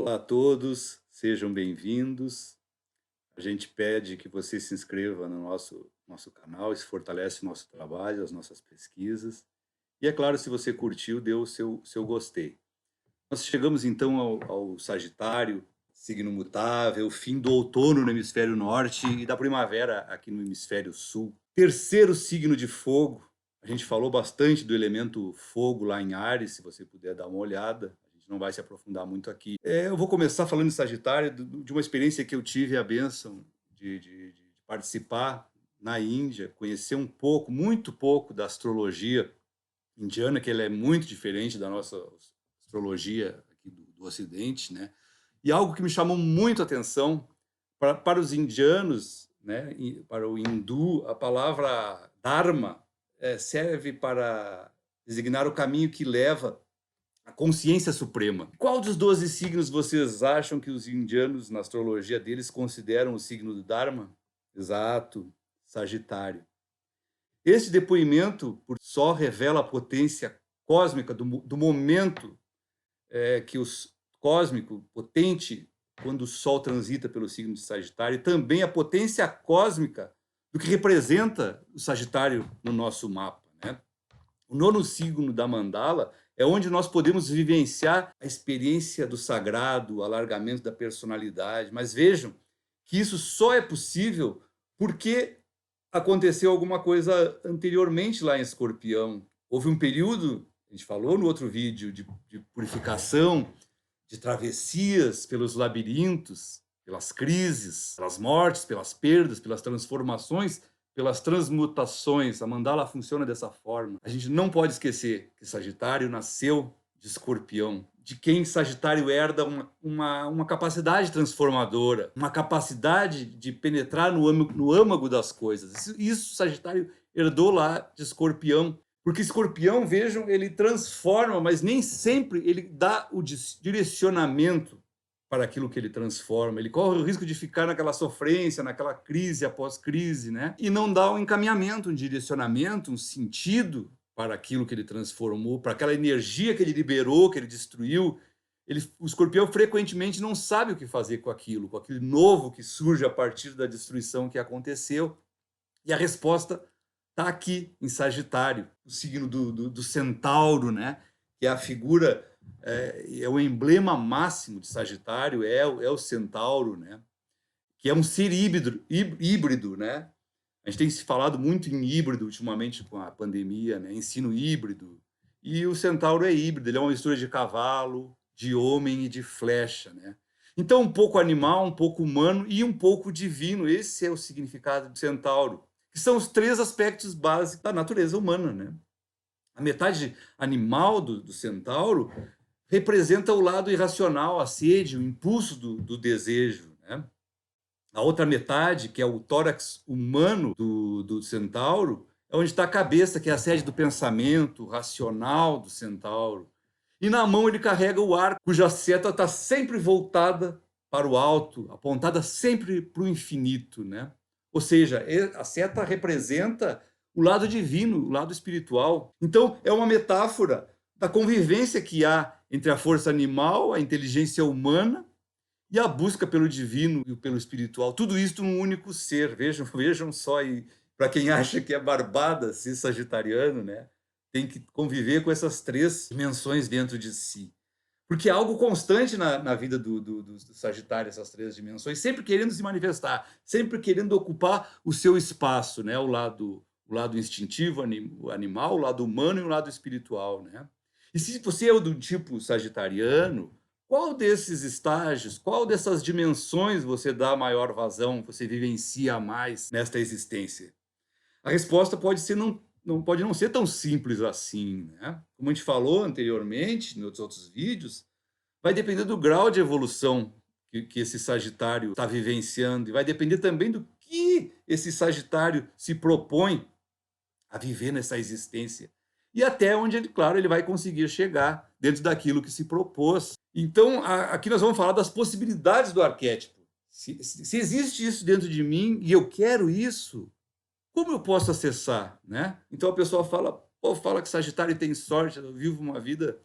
Olá a todos, sejam bem-vindos. A gente pede que você se inscreva no nosso canal, isso fortalece o nosso trabalho, as nossas pesquisas. E é claro, se você curtiu, dê o seu gostei. Nós chegamos então ao Sagitário, signo mutável, fim do outono no hemisfério norte e da primavera aqui no hemisfério sul. Terceiro signo de fogo. A gente falou bastante do elemento fogo lá em Áries, se você puder dar uma olhada. A gente não vai se aprofundar muito aqui. Eu vou começar falando de Sagitário, de uma experiência que eu tive a bênção de participar na Índia, conhecer um pouco, muito pouco da astrologia indiana, que ela é muito diferente da nossa astrologia aqui do Ocidente, né? E algo que me chamou muito a atenção, para os indianos, né, para o hindu, a palavra Dharma serve para designar o caminho que leva à consciência suprema. Qual dos 12 signos vocês acham que os indianos, na astrologia deles, consideram o signo do Dharma? Exato, Sagitário. Este depoimento, por só, revela a potência cósmica do momento que o cósmico, potente, quando o Sol transita pelo signo de Sagitário, e também a potência cósmica do que representa o Sagitário no nosso mapa, né? O nono signo da mandala é onde nós podemos vivenciar a experiência do sagrado, o alargamento da personalidade. Mas vejam que isso só é possível porque aconteceu alguma coisa anteriormente lá em Escorpião. Houve um período, a gente falou no outro vídeo, de purificação, de travessias pelos labirintos, pelas crises, pelas mortes, pelas perdas, pelas transformações, pelas transmutações. A mandala funciona dessa forma. A gente não pode esquecer que Sagitário nasceu de Escorpião, de quem Sagitário herda uma capacidade transformadora, uma capacidade de penetrar no âmago das coisas. Isso Sagitário herdou lá de Escorpião. Porque Escorpião, vejam, ele transforma, mas nem sempre ele dá o direcionamento para aquilo que ele transforma. Ele corre o risco de ficar naquela sofrência, naquela crise após crise, né? E não dá um encaminhamento, um direcionamento, um sentido para aquilo que ele transformou, para aquela energia que ele liberou, que ele destruiu. O Escorpião frequentemente não sabe o que fazer com aquilo novo que surge a partir da destruição que aconteceu. E a resposta está aqui em Sagitário, o signo do centauro, né? Que é a figura, é o emblema máximo de Sagitário, é o centauro, né? Que é um ser híbrido, né? A gente tem se falado muito em híbrido ultimamente com a pandemia, né? Ensino híbrido. E o centauro é híbrido, ele é uma mistura de cavalo, de homem e de flecha, né? Então, um pouco animal, um pouco humano e um pouco divino. Esse é o significado do centauro, que são os três aspectos básicos da natureza humana, né? A metade animal do centauro representa o lado irracional, a sede, o impulso do desejo, né? A outra metade, que é o tórax humano do centauro, é onde está a cabeça, que é a sede do pensamento racional do centauro. E na mão ele carrega o arco, cuja seta está sempre voltada para o alto, apontada sempre para o infinito, né? Ou seja, a seta representa o lado divino, o lado espiritual. Então, é uma metáfora da convivência que há entre a força animal, a inteligência humana e a busca pelo divino e pelo espiritual. Tudo isso num único ser. Vejam só, e para quem acha que é barbada ser sagitariano, né? Tem que conviver com essas três dimensões dentro de si. Porque é algo constante na vida do Sagitário, essas três dimensões, sempre querendo se manifestar, sempre querendo ocupar o seu espaço, né? O lado instintivo, animal, o lado humano e o lado espiritual, né? E se você é do tipo sagitariano, qual desses estágios, qual dessas dimensões você dá maior vazão, você vivencia mais nesta existência? A resposta pode não ser tão simples assim, né? Como a gente falou anteriormente, nos outros vídeos, vai depender do grau de evolução que esse Sagitário está vivenciando, e vai depender também do que esse Sagitário se propõe a viver nessa existência. E até onde, claro, ele vai conseguir chegar dentro daquilo que se propôs. Então, aqui nós vamos falar das possibilidades do arquétipo. Se existe isso dentro de mim e eu quero isso, como eu posso acessar, né? Então a pessoa fala que Sagitário tem sorte, eu vivo uma vida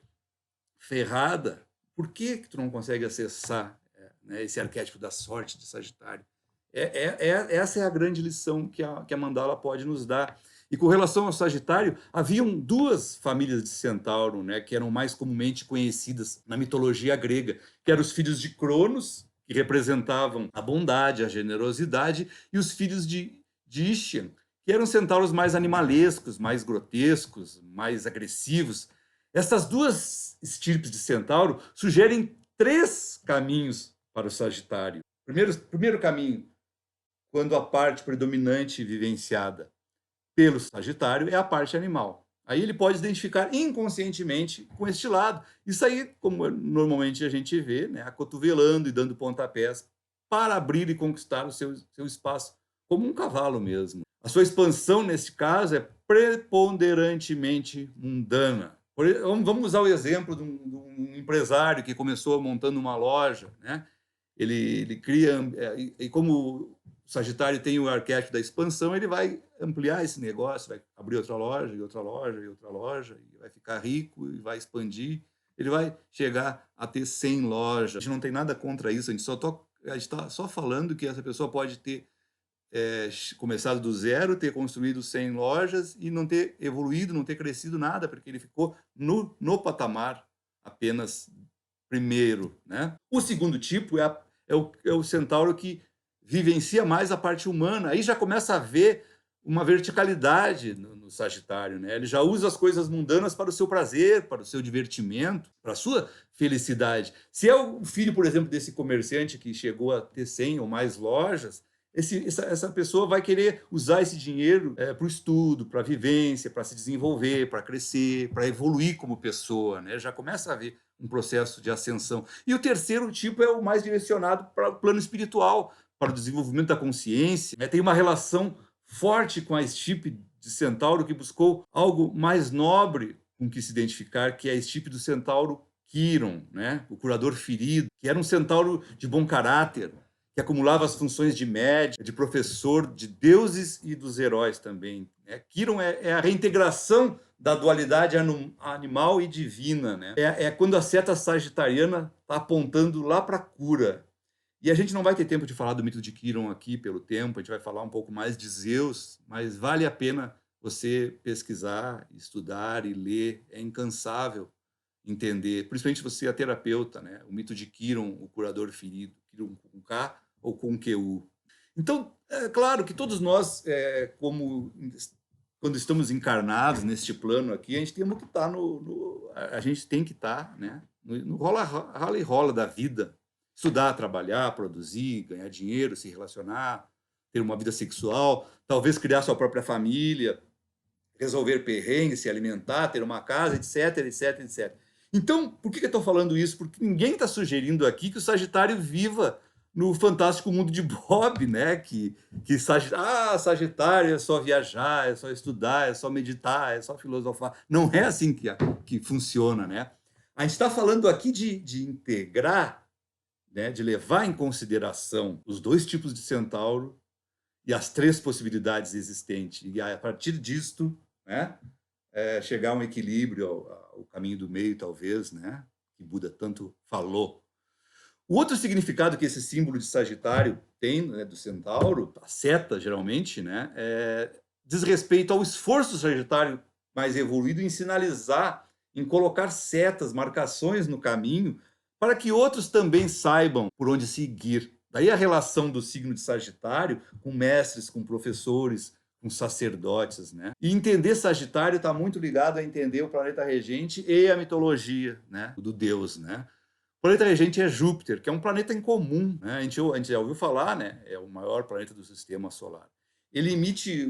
ferrada. Por que tu não consegue acessar, né, esse arquétipo da sorte de Sagitário? Essa é a grande lição que a mandala pode nos dar. E com relação ao Sagitário, haviam duas famílias de Centauro, né, que eram mais comumente conhecidas na mitologia grega, que eram os filhos de Cronos, que representavam a bondade, a generosidade, e os filhos de Ixian, que eram centauros mais animalescos, mais grotescos, mais agressivos. Essas duas estirpes de centauro sugerem três caminhos para o Sagitário. Primeiro caminho, quando a parte predominante vivenciada pelo Sagitário é a parte animal. Aí ele pode se identificar inconscientemente com este lado. Isso aí, como normalmente a gente vê, né, acotovelando e dando pontapés para abrir e conquistar o seu espaço, como um cavalo mesmo. A sua expansão, nesse caso, é preponderantemente mundana. Vamos usar o exemplo de um empresário que começou montando uma loja, né? Ele cria, e como o Sagitário tem o arquétipo da expansão, ele vai ampliar esse negócio, vai abrir outra loja, e outra loja, e outra loja, e vai ficar rico, e vai expandir. Ele vai chegar a ter 100 lojas. A gente não tem nada contra isso, a gente está só falando que essa pessoa pode ter começado do zero, ter construído 100 lojas e não ter evoluído, não ter crescido nada, porque ele ficou no patamar apenas primeiro, né? O segundo tipo é o centauro que vivencia mais a parte humana. Aí já começa a ver uma verticalidade no Sagitário, né? Ele já usa as coisas mundanas para o seu prazer, para o seu divertimento, para a sua felicidade. Se é o filho, por exemplo, desse comerciante que chegou a ter 100 ou mais lojas, essa pessoa vai querer usar esse dinheiro para o estudo, para a vivência, para se desenvolver, para crescer, para evoluir como pessoa, né? Já começa a haver um processo de ascensão. E o terceiro tipo é o mais direcionado para o plano espiritual, para o desenvolvimento da consciência, né? Tem uma relação forte com a estirpe de centauro que buscou algo mais nobre com que se identificar, que é a estirpe do centauro Quiron, né? O curador ferido, que era um centauro de bom caráter, que acumulava as funções de médium, de professor, de deuses e dos heróis também, né? Quiron é a reintegração da dualidade animal e divina, né? É quando a seta sagitariana está apontando lá para a cura. E a gente não vai ter tempo de falar do mito de Quiron aqui pelo tempo, a gente vai falar um pouco mais de Zeus, mas vale a pena você pesquisar, estudar e ler, é incansável entender, principalmente você é terapeuta, né? O mito de Quiron, o curador ferido, Quiron com K ou com QU. Então, é claro que todos nós, quando estamos encarnados neste plano aqui, a gente tem que estar a gente tem que estar, né, no rala e rola da vida. Estudar, trabalhar, produzir, ganhar dinheiro, se relacionar, ter uma vida sexual, talvez criar sua própria família, resolver perrengues, se alimentar, ter uma casa, etc, etc, etc. Então, por que eu estou falando isso? Porque ninguém está sugerindo aqui que o Sagitário viva no fantástico mundo de Bob, né? Que Sagitário é só viajar, é só estudar, é só meditar, é só filosofar. Não é assim que funciona, né? A gente está falando aqui de integrar, né? De levar em consideração os dois tipos de centauro e as três possibilidades existentes. E a partir disto, né? Chegar a um equilíbrio, ao caminho do meio, talvez, né? Que Buda tanto falou. O outro significado que esse símbolo de Sagitário tem, né, do centauro, a seta, geralmente, né, diz respeito ao esforço do Sagitário mais evoluído em sinalizar, em colocar setas, marcações no caminho, para que outros também saibam por onde seguir. Daí a relação do signo de Sagitário com mestres, com professores, com sacerdotes, né? E entender Sagitário está muito ligado a entender o planeta regente e a mitologia, né, do Deus, né? O planeta regente é Júpiter, que é um planeta incomum, né? A gente já ouviu falar, né? É o maior planeta do sistema solar. Ele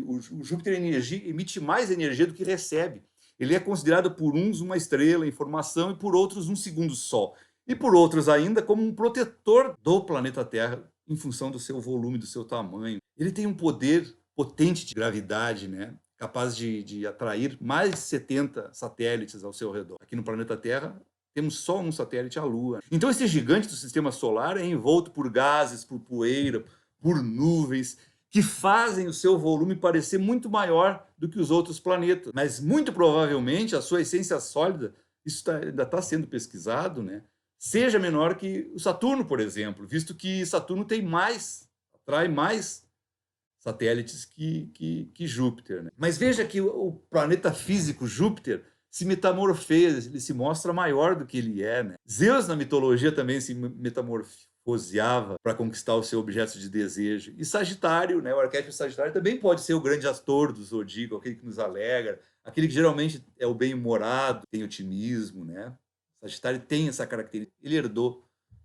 o Júpiter emite mais energia do que recebe. Ele é considerado por uns uma estrela em formação e por outros um segundo sol. E por outros ainda como um protetor do planeta Terra em função do seu volume, do seu tamanho. Ele tem um poder potente de gravidade, né? Capaz de atrair mais de 70 satélites ao seu redor. Aqui no planeta Terra, temos só um satélite, a Lua. Então esse gigante do sistema solar é envolto por gases, por poeira, por nuvens, que fazem o seu volume parecer muito maior do que os outros planetas. Mas muito provavelmente a sua essência sólida, isso ainda está sendo pesquisado, né, seja menor que o Saturno, por exemplo, visto que Saturno atrai mais satélites que Júpiter, né? Mas veja que o planeta físico Júpiter se metamorfeia, ele se mostra maior do que ele é, né? Zeus na mitologia também se metamorfoseava para conquistar o seu objeto de desejo. E Sagitário, né, o arquétipo Sagitário também pode ser o grande ator do zodíaco, aquele que nos alegra, aquele que geralmente é o bem-humorado, tem otimismo, né? Sagitário tem essa característica, ele herdou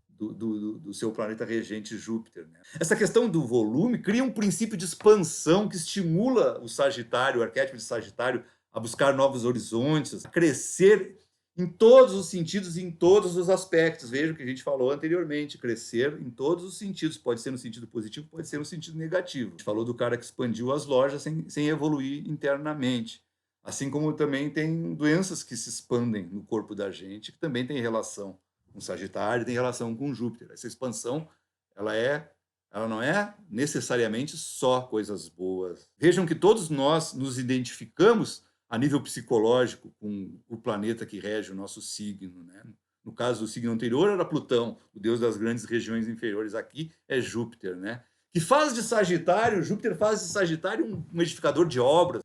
do seu planeta regente Júpiter, né? Essa questão do volume cria um princípio de expansão que estimula o Sagitário, o arquétipo de Sagitário, a buscar novos horizontes, a crescer em todos os sentidos e em todos os aspectos. Veja o que a gente falou anteriormente, crescer em todos os sentidos. Pode ser no sentido positivo, pode ser no sentido negativo. A gente falou do cara que expandiu as lojas sem evoluir internamente. Assim como também tem doenças que se expandem no corpo da gente, que também tem relação com Sagitário, tem relação com Júpiter. Essa expansão, ela não é necessariamente só coisas boas. Vejam que todos nós nos identificamos a nível psicológico com o planeta que rege o nosso signo, né? No caso, o signo anterior era Plutão, o deus das grandes regiões inferiores. Aqui é Júpiter, né? Que faz de Sagitário, Júpiter faz de Sagitário um edificador de obras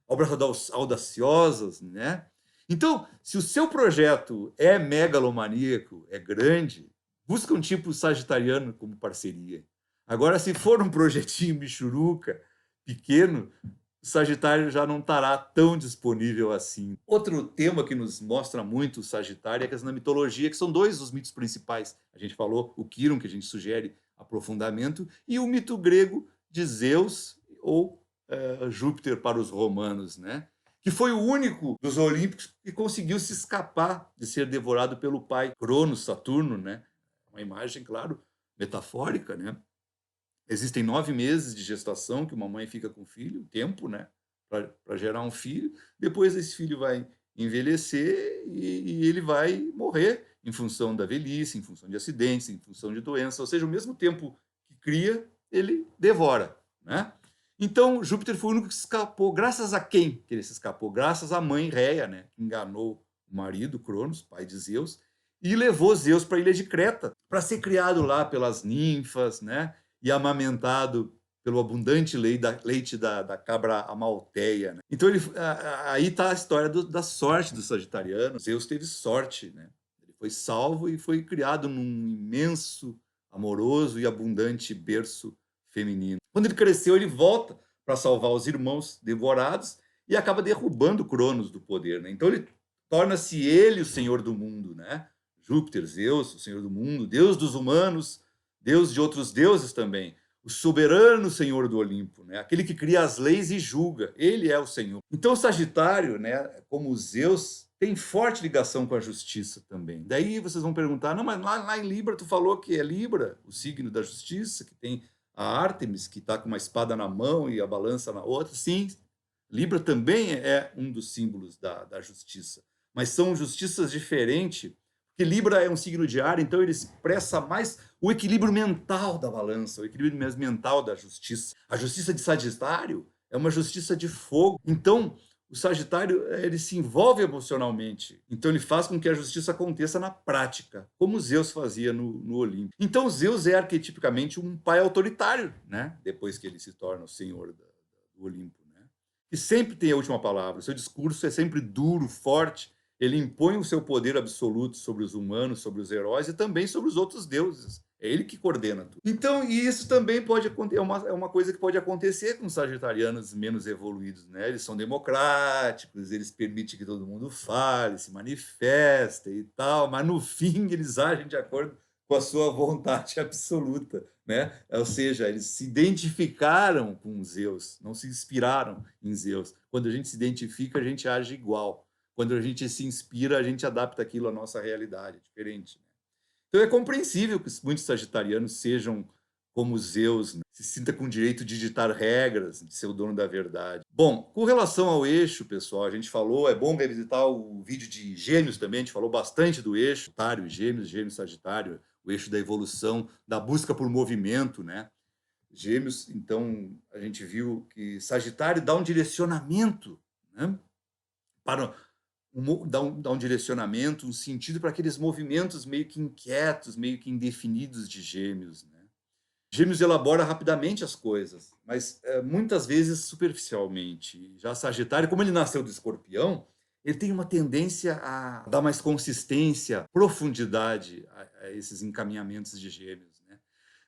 audaciosas, né? Então, se o seu projeto é megalomaníaco, é grande, busca um tipo sagitariano como parceria. Agora, se for um projetinho michuruca, pequeno, o Sagitário já não estará tão disponível assim. Outro tema que nos mostra muito o Sagitário é a questão da mitologia, que são dois dos mitos principais. A gente falou o Quirón, que a gente sugere aprofundamento, e o mito grego de Zeus ou Júpiter para os romanos, né? Que foi o único dos olímpicos que conseguiu se escapar de ser devorado pelo pai Cronos, Saturno, né? Uma imagem, claro, metafórica, né? Existem 9 meses de gestação que uma mãe fica com o filho, tempo, né? Para gerar um filho. Depois esse filho vai envelhecer e ele vai morrer em função da velhice, em função de acidentes, em função de doenças. Ou seja, o mesmo tempo que cria, ele devora, né? Então, Júpiter foi o único que se escapou. Graças a quem que ele se escapou? Graças à mãe Réia, né? Que enganou o marido, Cronos, pai de Zeus, e levou Zeus para a ilha de Creta, para ser criado lá pelas ninfas, né? E amamentado pelo abundante leite da cabra amalteia, né? Então, aí está a história da sorte do sagitariano. Zeus teve sorte, né? Ele foi salvo e foi criado num imenso, amoroso e abundante berço feminino. Quando ele cresceu, ele volta para salvar os irmãos devorados e acaba derrubando Cronos do poder, né? Então ele torna-se ele o senhor do mundo, né? Júpiter, Zeus, o senhor do mundo, deus dos humanos, deus de outros deuses também, o soberano senhor do Olimpo, né? Aquele que cria as leis e julga, ele é o senhor. Então o Sagitário, né, como Zeus, tem forte ligação com a justiça também. Daí vocês vão perguntar, não, mas lá em Libra tu falou que é Libra, o signo da justiça, que tem a Ártemis, que está com uma espada na mão e a balança na outra. Sim, Libra também é um dos símbolos da justiça, mas são justiças diferentes, porque Libra é um signo de ar, então ele expressa mais o equilíbrio mental da balança, o equilíbrio mental da justiça. A justiça de Sagitário é uma justiça de fogo. Então, o Sagitário, ele se envolve emocionalmente. Então, ele faz com que a justiça aconteça na prática, como Zeus fazia no Olimpo. Então, Zeus é arquetipicamente um pai autoritário, né? Depois que ele se torna o senhor do Olimpo, né? E sempre tem a última palavra. O seu discurso é sempre duro, forte. Ele impõe o seu poder absoluto sobre os humanos, sobre os heróis e também sobre os outros deuses. É ele que coordena tudo. Então, e isso também pode acontecer, é uma coisa que pode acontecer com os sagitarianos menos evoluídos, né? Eles são democráticos, eles permitem que todo mundo fale, se manifeste e tal, mas no fim eles agem de acordo com a sua vontade absoluta, né? Ou seja, eles se identificaram com Zeus, não se inspiraram em Zeus. Quando a gente se identifica, a gente age igual. Quando a gente se inspira, a gente adapta aquilo à nossa realidade, é diferente. Então é compreensível que muitos sagitarianos sejam como Zeus, né? Se sinta com o direito de ditar regras, de ser o dono da verdade. Bom, com relação ao eixo, pessoal, a gente falou, é bom revisitar o vídeo de Gêmeos também, a gente falou bastante do eixo, Sagitário, Gêmeos, Sagitário, o eixo da evolução, da busca por movimento, né? Gêmeos, então, a gente viu que Sagitário dá um direcionamento, né? Para dá um direcionamento, um sentido para aqueles movimentos meio que inquietos, meio que indefinidos de Gêmeos, né? Gêmeos elabora rapidamente as coisas, mas muitas vezes superficialmente. Já Sagitário, como ele nasceu do Escorpião, ele tem uma tendência a dar mais consistência, profundidade a esses encaminhamentos de Gêmeos, né?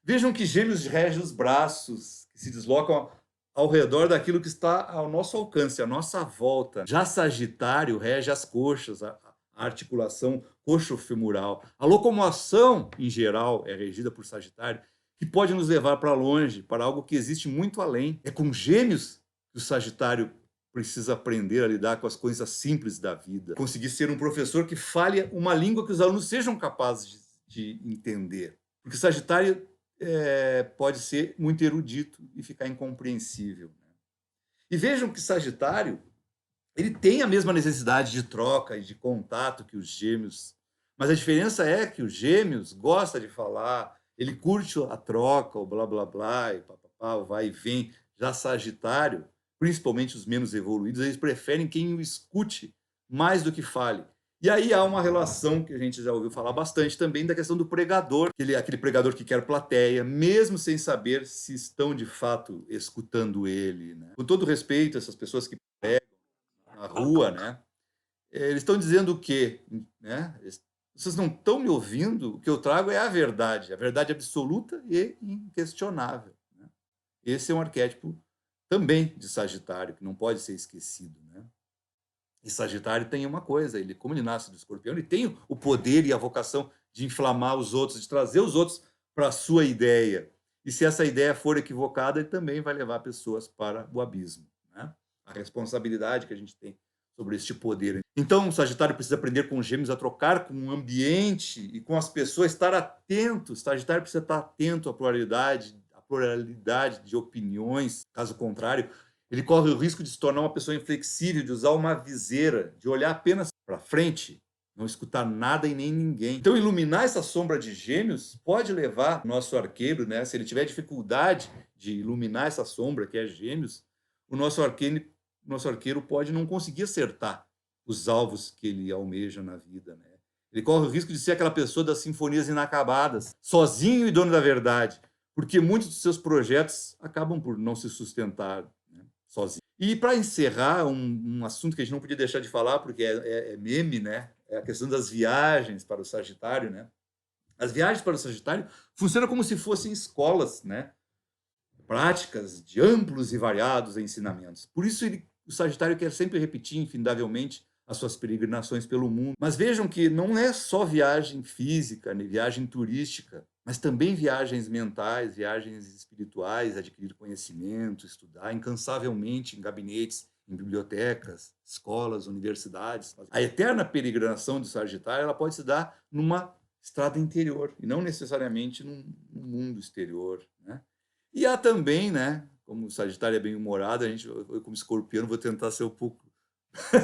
Vejam que Gêmeos rege os braços, que se deslocam ao redor daquilo que está ao nosso alcance, à nossa volta. Já Sagitário rege as coxas, a articulação coxofemoral. A locomoção, em geral, é regida por Sagitário, que pode nos levar para longe, para algo que existe muito além. É com Gêmeos que o Sagitário precisa aprender a lidar com as coisas simples da vida. Conseguir ser um professor que fale uma língua que os alunos sejam capazes de entender. Porque Sagitário pode ser muito erudito e ficar incompreensível, né? E vejam que Sagitário ele tem a mesma necessidade de troca e de contato que os Gêmeos, mas a diferença é que os Gêmeos gosta de falar, ele curte a troca, o blá blá blá, e papapá, o vai e vem. Já Sagitário, principalmente os menos evoluídos, eles preferem quem o escute mais do que fale. E aí há uma relação que a gente já ouviu falar bastante também da questão do pregador, aquele pregador que quer plateia, mesmo sem saber se estão de fato escutando ele, né? Com todo respeito a essas pessoas que pregam na rua, né? Eles estão dizendo o quê, né? Vocês não estão me ouvindo? O que eu trago é a verdade absoluta e inquestionável, né? Esse é um arquétipo também de Sagitário, que não pode ser esquecido, né? E Sagitário tem uma coisa, como ele nasce do Escorpião, ele tem o poder e a vocação de inflamar os outros, de trazer os outros para a sua ideia. E se essa ideia for equivocada, ele também vai levar pessoas para o abismo, né? A responsabilidade que a gente tem sobre este poder. Então, o Sagitário precisa aprender com os Gêmeos a trocar com o ambiente e com as pessoas, estar atento. O Sagitário precisa estar atento à pluralidade de opiniões. Caso contrário, ele corre o risco de se tornar uma pessoa inflexível, de usar uma viseira, de olhar apenas para frente, não escutar nada e nem ninguém. Então, iluminar essa sombra de Gêmeos pode levar o nosso arqueiro, né? Se ele tiver dificuldade de iluminar essa sombra que é Gêmeos, o nosso arqueiro pode não conseguir acertar os alvos que ele almeja na vida, né? Ele corre o risco de ser aquela pessoa das sinfonias inacabadas, sozinho e dono da verdade, porque muitos dos seus projetos acabam por não se sustentar, né, sozinho. E para encerrar, um assunto que a gente não podia deixar de falar, porque é meme, né? É a questão das viagens para o Sagitário, né? As viagens para o Sagitário funcionam como se fossem escolas, né? Práticas de amplos e variados ensinamentos. Por isso, o Sagitário quer sempre repetir infindavelmente as suas peregrinações pelo mundo. Mas vejam que não é só viagem física, nem viagem turística, mas também viagens mentais, viagens espirituais, adquirir conhecimento, estudar incansavelmente em gabinetes, em bibliotecas, escolas, universidades. A eterna peregrinação do Sagitário ela pode se dar numa estrada interior, e não necessariamente num mundo exterior, né? E há também, né, como o Sagitário é bem humorado, eu como escorpiano vou tentar ser um pouco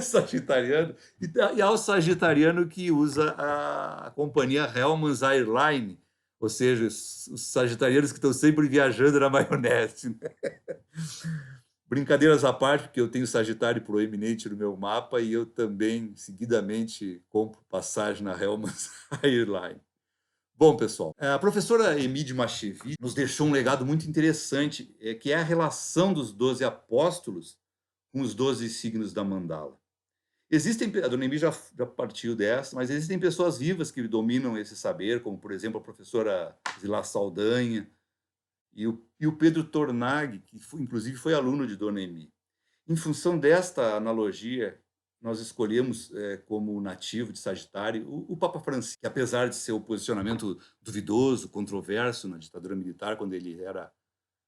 sagitariano, e há o sagitariano que usa a companhia Hellmann's Airline, ou seja, os sagitarianos que estão sempre viajando na maionese, né? Brincadeiras à parte, porque eu tenho Sagitário proeminente no meu mapa e eu também, seguidamente, compro passagem na Hellmann's Airline. Bom, pessoal, a professora Emide Machevich nos deixou um legado muito interessante, que é a relação dos 12 apóstolos com os 12 signos da mandala. A dona Emide já partiu dessa, mas existem pessoas vivas que dominam esse saber, como, por exemplo, a professora Zilá Saldanha e o Pedro Tornag, que inclusive foi aluno de dona Emide. Em função desta analogia, nós escolhemos como nativo de Sagitário o Papa Francisco, que apesar de seu posicionamento duvidoso, controverso na ditadura militar, quando ele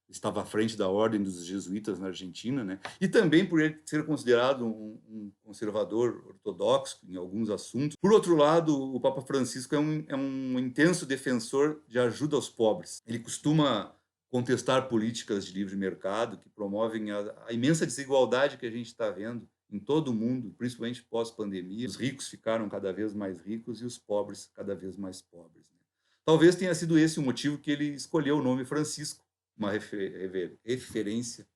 estava à frente da Ordem dos Jesuítas na Argentina, né? E também por ele ser considerado um conservador ortodoxo em alguns assuntos. Por outro lado, o Papa Francisco é um intenso defensor de ajuda aos pobres. Ele costuma contestar políticas de livre mercado que promovem a imensa desigualdade que a gente está vendo em todo o mundo, principalmente pós-pandemia. Os ricos ficaram cada vez mais ricos e os pobres cada vez mais pobres, né? Talvez tenha sido esse o motivo que ele escolheu o nome Francisco, uma referência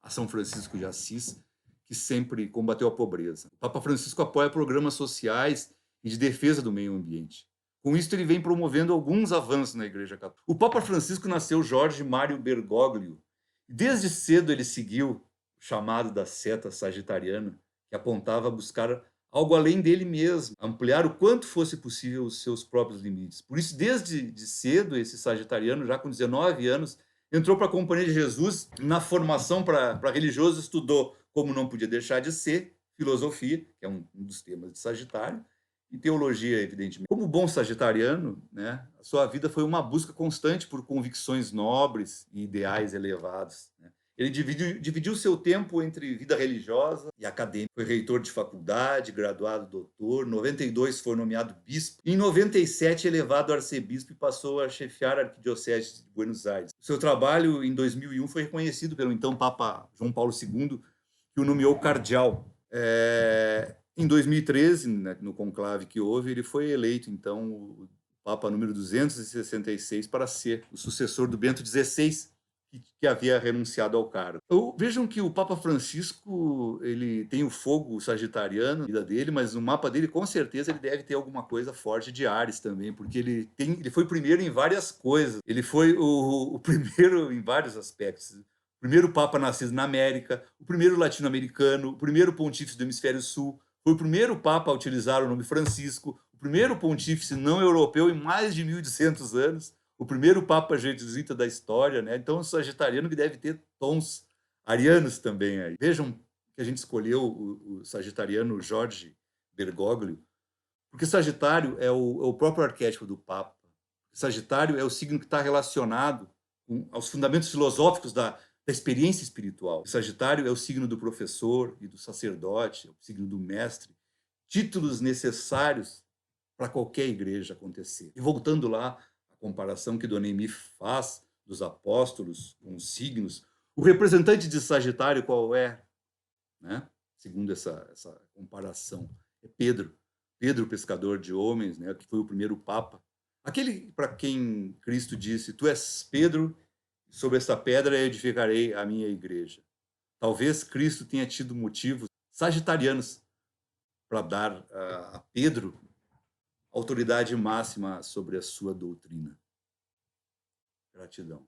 a São Francisco de Assis, que que sempre combateu a pobreza. O Papa Francisco apoia programas sociais e de defesa do meio ambiente. Com isso, ele vem promovendo alguns avanços na Igreja Católica. O Papa Francisco nasceu Jorge Mário Bergoglio. Desde cedo ele seguiu o chamado da seta sagitariana, que apontava a buscar algo além dele mesmo, ampliar o quanto fosse possível os seus próprios limites. Por isso, desde cedo, esse sagitariano, já com 19 anos, entrou para a Companhia de Jesus. Na formação para religioso, estudou, como não podia deixar de ser, filosofia, que é um dos temas de Sagitário, e teologia, evidentemente. Como bom sagitariano, né, a sua vida foi uma busca constante por convicções nobres e ideais elevados, né? Ele dividiu seu tempo entre vida religiosa e acadêmica. Foi reitor de faculdade, graduado doutor. Em 92 foi nomeado bispo. Em 97 elevado a arcebispo e passou a chefiar a Arquidiocese de Buenos Aires. O seu trabalho em 2001 foi reconhecido pelo então Papa João Paulo II, que o nomeou cardeal. Em 2013, né, no conclave que houve, ele foi eleito, então, o Papa número 266 para ser o sucessor do Bento XVI, que havia renunciado ao cargo. Vejam que o Papa Francisco, ele tem o fogo sagitariano na vida dele, mas no mapa dele, com certeza, ele deve ter alguma coisa forte de Áries também, porque ele foi primeiro em várias coisas. Ele foi o primeiro em vários aspectos. O primeiro Papa nascido na América, o primeiro latino-americano, o primeiro pontífice do Hemisfério Sul, foi o primeiro Papa a utilizar o nome Francisco, o primeiro pontífice não europeu em mais de 1.200 anos, o primeiro Papa jesuíta da história, né? Então, o sagitariano que deve ter tons arianos também aí. Vejam que a gente escolheu o sagitariano Jorge Bergoglio, porque Sagitário é o próprio arquétipo do Papa. Sagitário é o signo que está relacionado aos fundamentos filosóficos da experiência espiritual. O Sagitário é o signo do professor e do sacerdote, é o signo do mestre, títulos necessários para qualquer igreja acontecer. E voltando lá, a comparação que Dona Emi faz dos apóstolos com os signos, o representante de Sagitário qual é? Né? Segundo essa comparação, é Pedro. Pedro, pescador de homens, né, que foi o primeiro Papa. Aquele para quem Cristo disse, tu és Pedro, sobre essa pedra edificarei a minha igreja. Talvez Cristo tenha tido motivos sagitarianos para dar a Pedro autoridade máxima sobre a sua doutrina. Gratidão.